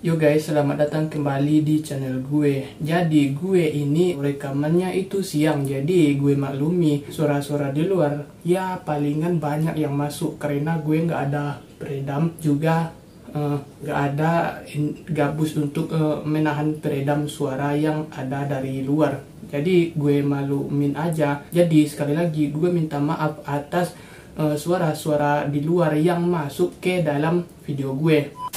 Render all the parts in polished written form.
Yo guys, selamat datang kembali di channel gue. Jadi gue ini rekamannya itu siang, jadi gue maklumi suara-suara di luar ya palingan banyak yang masuk karena gue nggak ada peredam juga, nggak ada gabus untuk menahan peredam suara yang ada dari luar. Jadi gue maklumin aja. Jadi sekali lagi gue minta maaf atas suara-suara di luar yang masuk ke dalam video gue.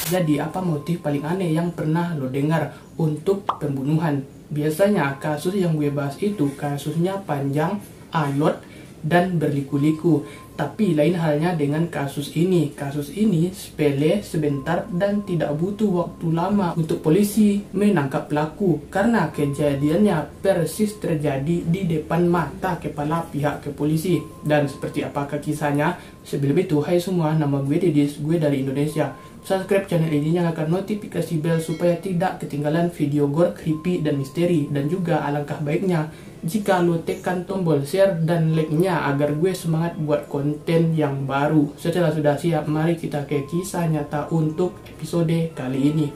Jadi apa motif paling aneh yang pernah lo dengar untuk pembunuhan? Biasanya kasus yang gue bahas itu kasusnya panjang, alot, dan berliku-liku. Tapi lain halnya dengan kasus ini. Kasus ini sepele, sebentar, dan tidak butuh waktu lama untuk polisi menangkap pelaku. Karena kejadiannya persis terjadi di depan mata kepala pihak kepolisi. Dan seperti apakah kisahnya? Sebelum itu, hai semua, nama gue Dedis, gue dari Indonesia. Subscribe channel ini, nyalakan notifikasi bel supaya tidak ketinggalan video gore, creepy, dan misteri. Dan juga alangkah baiknya jika lo tekan tombol share dan like-nya agar gue semangat buat konten yang baru. Setelah sudah siap, mari kita ke kisah nyata untuk episode kali ini.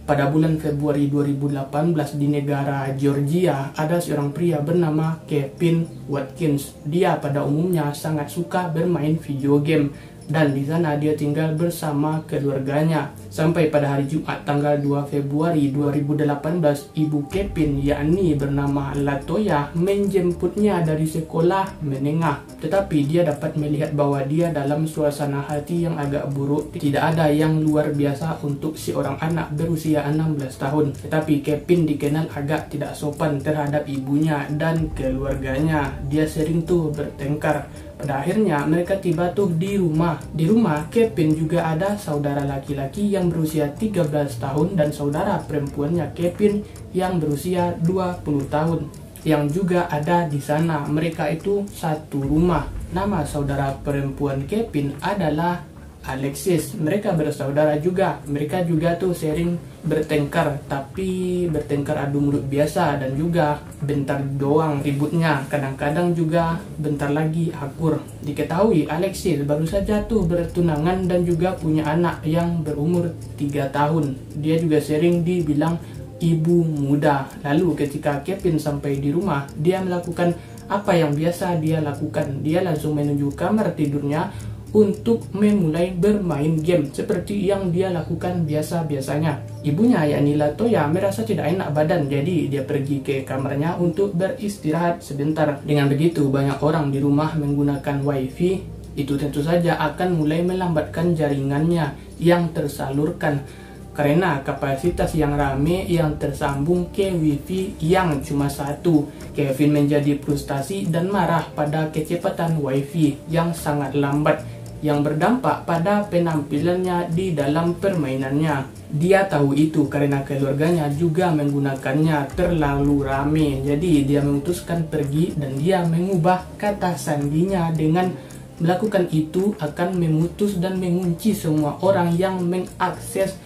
Pada bulan Februari 2018 di negara Georgia, ada seorang pria bernama Kevin Watkins. Dia pada umumnya sangat suka bermain video game dan di sana dia tinggal bersama keluarganya. Sampai pada hari Jumat tanggal 2 Februari 2018, ibu Kevin yakni bernama Latoya menjemputnya dari sekolah menengah. Tetapi dia dapat melihat bahwa dia dalam suasana hati yang agak buruk. Tidak ada yang luar biasa untuk seorang anak berusia 16 tahun. Tetapi Kevin dikenal agak tidak sopan terhadap ibunya dan keluarganya. Dia sering tuh bertengkar. Pada akhirnya mereka tiba tuh di rumah. Di rumah Kevin juga ada saudara laki-laki yang berusia 13 tahun dan saudara perempuannya Kevin yang berusia 20 tahun yang juga ada di sana. Mereka itu satu rumah. Nama saudara perempuan Kevin adalah Alexis. Mereka bersaudara juga. Mereka juga tuh sering bertengkar, tapi bertengkar adu mulut biasa dan juga bentar doang ributnya. Kadang-kadang juga bentar lagi akur. Diketahui Alexis baru saja tuh bertunangan dan juga punya anak yang berumur 3 tahun. Dia juga sering dibilang ibu muda. Lalu ketika Kevin sampai di rumah, dia melakukan apa yang biasa dia lakukan. Dia langsung menuju kamar tidurnya untuk memulai bermain game seperti yang dia lakukan biasa-biasanya. Ibunya yakni Latoya merasa tidak enak badan, jadi dia pergi ke kamarnya untuk beristirahat sebentar. Dengan begitu banyak orang di rumah menggunakan wifi, itu tentu saja akan mulai melambatkan jaringannya yang tersalurkan karena kapasitas yang rame yang tersambung ke wifi yang cuma satu. Kevin menjadi frustasi dan marah pada kecepatan wifi yang sangat lambat, yang berdampak pada penampilannya di dalam permainannya. Dia tahu itu karena keluarganya juga menggunakannya terlalu rame. Jadi dia memutuskan pergi dan dia mengubah kata sandinya dengan melakukan itu akan memutus dan mengunci semua orang yang mengakses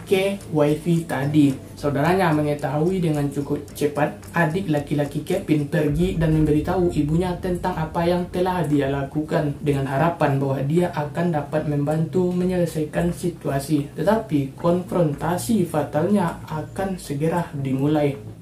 ke wifi tadi. Saudaranya mengetahui dengan cukup cepat. Adik laki-laki Kevin pergi dan memberitahu ibunya tentang apa yang telah dia lakukan dengan harapan bahwa dia akan dapat membantu menyelesaikan situasi. Tetapi konfrontasi fatalnya akan segera dimulai.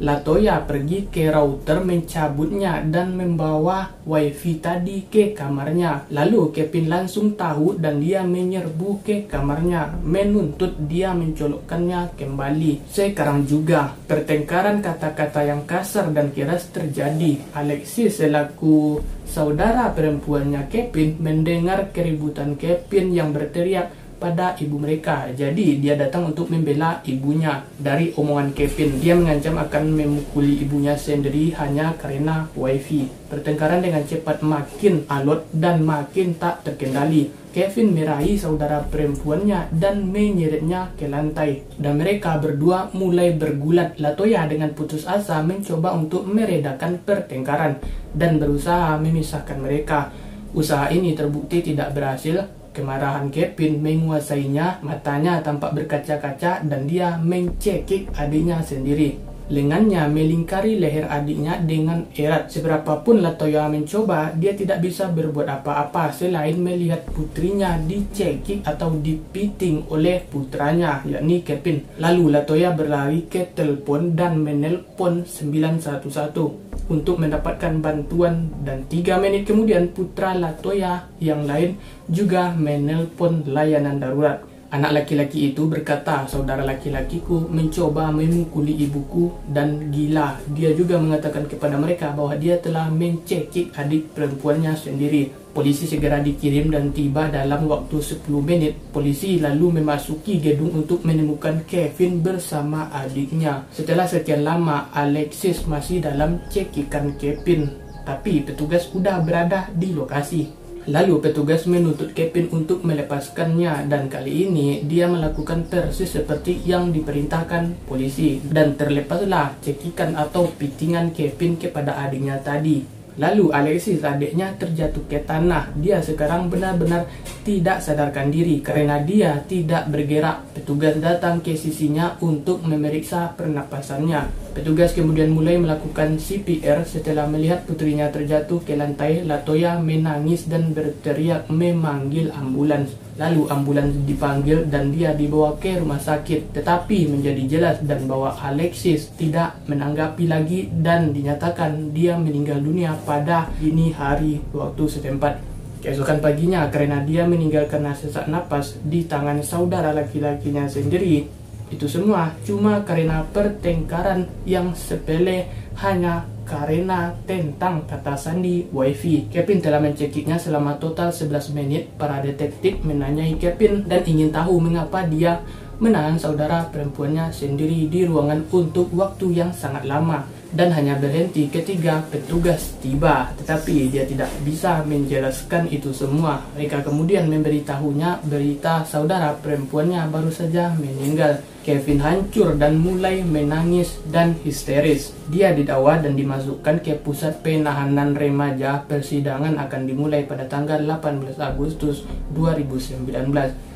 Latoya pergi ke router mencabutnya dan membawa wifi tadi ke kamarnya. Lalu Kevin langsung tahu dan dia menyerbu ke kamarnya menuntut dia mencolokkannya kembali. Sekarang juga pertengkaran kata-kata yang kasar dan keras terjadi. Alexis selaku saudara perempuannya Kevin mendengar keributan Kevin yang berteriak pada ibu mereka. Jadi dia datang untuk membela ibunya dari omongan Kevin. Dia mengancam akan memukuli ibunya sendiri hanya karena wifi. Pertengkaran dengan cepat makin alot dan makin tak terkendali. Kevin meraih saudara perempuannya dan menyeretnya ke lantai. Dan mereka berdua mulai bergulat. Latoya dengan putus asa mencoba untuk meredakan pertengkaran dan berusaha memisahkan mereka. Usaha ini terbukti tidak berhasil. Kemarahan Kevin menguasainya, matanya tampak berkaca-kaca dan dia mencekik adiknya sendiri. Lengannya melingkari leher adiknya dengan erat. Seberapapun Latoya mencoba, dia tidak bisa berbuat apa-apa selain melihat putrinya dicekik atau dipiting oleh putranya, yakni Kevin. Lalu Latoya berlari ke telepon dan menelpon 911 untuk mendapatkan bantuan, dan 3 menit kemudian putra Latoya yang lain juga menelpon layanan darurat. Anak laki-laki itu berkata, saudara laki-lakiku mencoba memukuli ibuku dan gila. Dia juga mengatakan kepada mereka bahwa dia telah mencekik adik perempuannya sendiri. Polisi segera dikirim dan tiba dalam waktu 10 menit. Polisi lalu memasuki gedung untuk menemukan Kevin bersama adiknya. Setelah sekian lama, Alexis masih dalam cekikan Kevin. Tapi petugas sudah berada di lokasi. Lalu petugas menuntut Kevin untuk melepaskannya, dan kali ini dia melakukan persis seperti yang diperintahkan polisi, dan terlepaslah cekikan atau pitingan Kevin kepada adiknya tadi. Lalu Alexis, adiknya, terjatuh ke tanah. Dia sekarang benar-benar tidak sadarkan diri karena dia tidak bergerak. Petugas datang ke sisinya untuk memeriksa pernapasannya. Petugas kemudian mulai melakukan CPR. Setelah melihat putrinya terjatuh ke lantai, Latoya menangis dan berteriak memanggil ambulans. Lalu ambulans dipanggil dan dia dibawa ke rumah sakit. Tetapi menjadi jelas dan bahwa Alexis tidak menanggapi lagi dan dinyatakan dia meninggal dunia pada dini hari waktu setempat. Keesokan paginya, karena dia meninggal karena sesak napas di tangan saudara laki-lakinya sendiri, itu semua cuma karena pertengkaran yang sepele, hanya karena tentang kata sandi wifi. Kevin telah mencekiknya selama total 11 menit. Para detektif menanyai Kevin dan ingin tahu mengapa dia menahan saudara perempuannya sendiri di ruangan untuk waktu yang sangat lama, dan hanya berhenti ketika petugas tiba. Tetapi dia tidak bisa menjelaskan itu semua. Mereka kemudian memberitahunya berita saudara perempuannya baru saja meninggal. Kevin hancur dan mulai menangis dan histeris. Dia didakwa dan dimasukkan ke pusat penahanan remaja. Persidangan akan dimulai pada tanggal 18 Agustus 2019.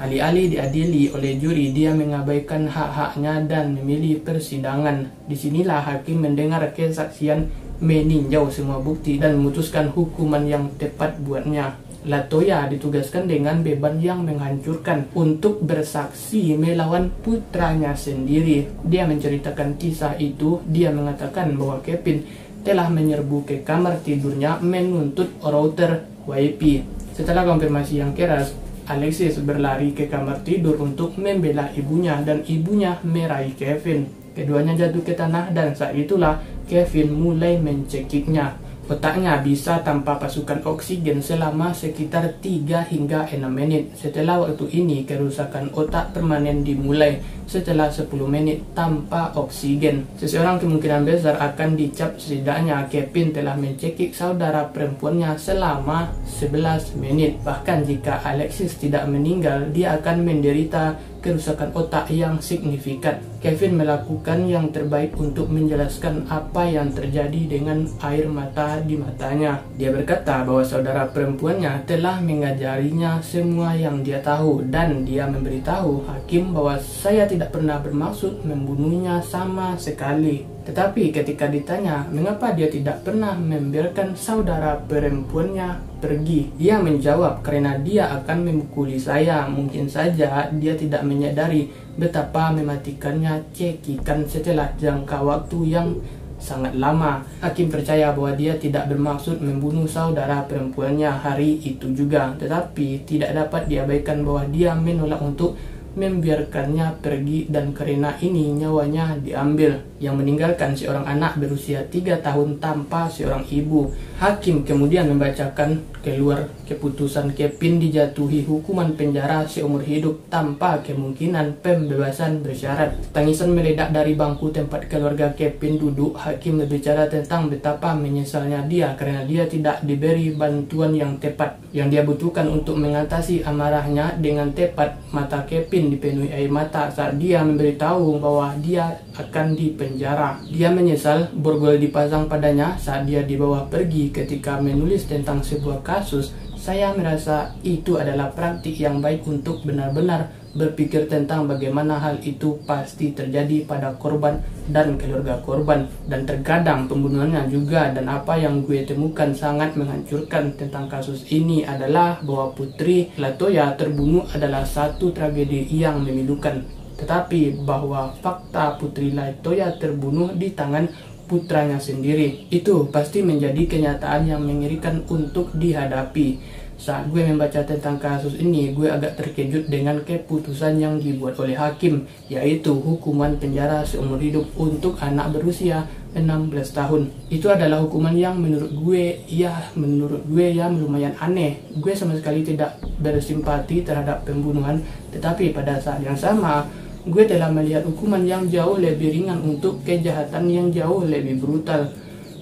Alih-alih diadili oleh juri, dia mengabaikan hak-haknya dan memilih persidangan. Disinilah hakim mendengar kesaksian, meninjau semua bukti dan memutuskan hukuman yang tepat buatnya. Latoya ditugaskan dengan beban yang menghancurkan untuk bersaksi melawan putranya sendiri. Dia menceritakan kisah itu. Dia mengatakan bahwa Kevin telah menyerbu ke kamar tidurnya menuntut router WiFi. Setelah konfirmasi yang keras, Alexis berlari ke kamar tidur untuk membela ibunya dan ibunya meraih Kevin. Keduanya jatuh ke tanah dan saat itulah Kevin mulai mencekiknya. Otaknya bisa tanpa pasukan oksigen selama sekitar 3 hingga 6 menit. Setelah waktu ini, kerusakan otak permanen dimulai setelah 10 menit tanpa oksigen. Seseorang kemungkinan besar akan dicap setidaknya Kevin telah mencekik saudara perempuannya selama 11 menit. Bahkan jika Alexis tidak meninggal, dia akan menderita kerusakan otak yang signifikan. Kevin melakukan yang terbaik untuk menjelaskan apa yang terjadi dengan air mata di matanya. Dia berkata bahwa saudara perempuannya telah mengajarinya semua yang dia tahu, dan dia memberitahu hakim bahwa saya tidak pernah bermaksud membunuhnya sama sekali. Tetapi ketika ditanya mengapa dia tidak pernah membiarkan saudara perempuannya pergi, dia menjawab karena dia akan memukuli saya. Mungkin saja dia tidak menyadari betapa mematikannya cekikan setelah jangka waktu yang sangat lama. Hakim percaya bahwa dia tidak bermaksud membunuh saudara perempuannya hari itu juga, tetapi tidak dapat diabaikan bahwa dia menolak untuk membiarkannya pergi dan karena ini nyawanya diambil, yang meninggalkan seorang anak berusia 3 tahun tanpa seorang ibu. Hakim kemudian membacakan keluar keputusan Kevin dijatuhi hukuman penjara seumur hidup tanpa kemungkinan pembebasan bersyarat. Tangisan meledak dari bangku tempat keluarga Kevin duduk. Hakim berbicara tentang betapa menyesalnya dia karena dia tidak diberi bantuan yang tepat yang dia butuhkan untuk mengatasi amarahnya. Dengan tepat, mata Kevin dipenuhi air mata saat dia memberitahu bahwa dia akan dipenjara. Dia menyesal borgol dipasang padanya saat dia dibawa pergi ketika menulis tentang sebuah kasus. Saya merasa itu adalah praktik yang baik untuk benar-benar berpikir tentang bagaimana hal itu pasti terjadi pada korban dan keluarga korban, dan terkadang pembunuhannya juga. Dan apa yang gue temukan sangat menghancurkan tentang kasus ini adalah bahwa Putri Latoya terbunuh adalah satu tragedi yang memilukan, tetapi bahwa fakta Putri Latoya terbunuh di tangan putranya sendiri itu pasti menjadi kenyataan yang mengerikan untuk dihadapi. Saat gue membaca tentang kasus ini, gue agak terkejut dengan keputusan yang dibuat oleh hakim, yaitu hukuman penjara seumur hidup untuk anak berusia 16 tahun. Itu adalah hukuman yang menurut gue ya lumayan aneh. Gue sama sekali tidak bersimpati terhadap pembunuhan, tetapi pada saat yang sama gue telah melihat hukuman yang jauh lebih ringan untuk kejahatan yang jauh lebih brutal.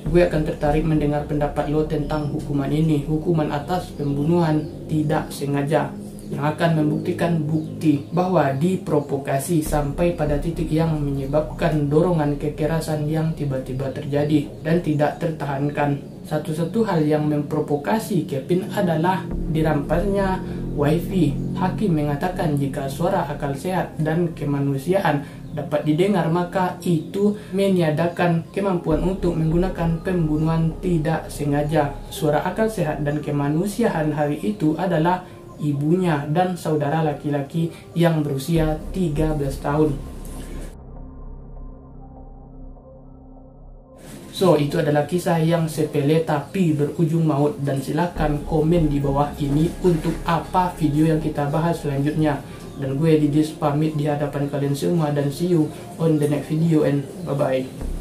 Gue akan tertarik mendengar pendapat lo tentang hukuman ini, hukuman atas pembunuhan tidak sengaja, yang akan membuktikan bukti bahwa diprovokasi sampai pada titik yang menyebabkan dorongan kekerasan yang tiba-tiba terjadi dan tidak tertahankan. Satu-satu hal yang memprovokasi Kevin adalah dirampasnya wifi. Hakim mengatakan jika suara akal sehat dan kemanusiaan dapat didengar, maka itu meniadakan kemampuan untuk menggunakan pembunuhan tidak sengaja. Suara akal sehat dan kemanusiaan hari itu adalah ibunya dan saudara laki-laki yang berusia 13 tahun. So, itu adalah kisah yang sepele tapi berujung maut, dan silakan komen di bawah ini untuk apa video yang kita bahas selanjutnya. Dan gue Didis pamit di hadapan kalian semua, dan see you on the next video and bye bye.